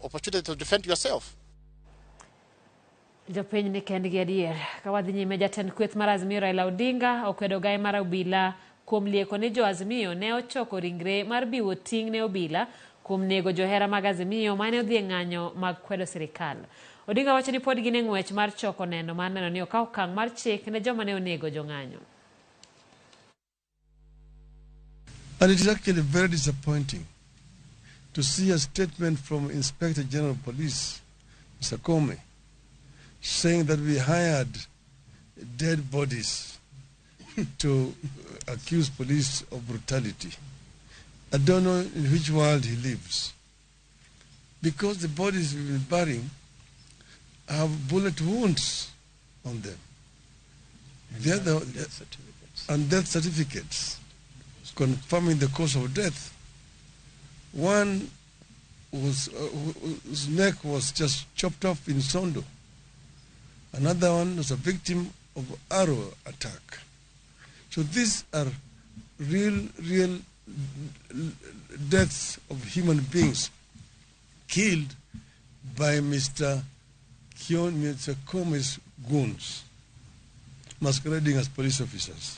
opportunity to defend yourself. Jopiny ni kendgi adier. Kawadhi nyime jatend kweth mar Azimio Raila Odinga okwedo gai mar obila kuom lieko ni jo Azimio ne ochoko ringre mar biwo ting' ne obila kuom nego johera mag Azimio mane odhi ng'anyo mag kwedo sirikal. Odinga wacho ni pod gin e ng'wech mar choko neno mar neno ni okaw okang' mar chik ne joma ne onego jong'anyo. And it is actually very disappointing to see a statement from Inspector General of Police, Mr. Koome, saying that we hired dead bodies to accuse police of brutality. I don't know in which world he lives. Because the bodies we've been burying have bullet wounds on them. And death certificates confirming the cause of death. One whose neck was just chopped off in Sondo. Another one was a victim of arrow attack. So these are real deaths of human beings killed by Mr. Koome's goons, masquerading as police officers.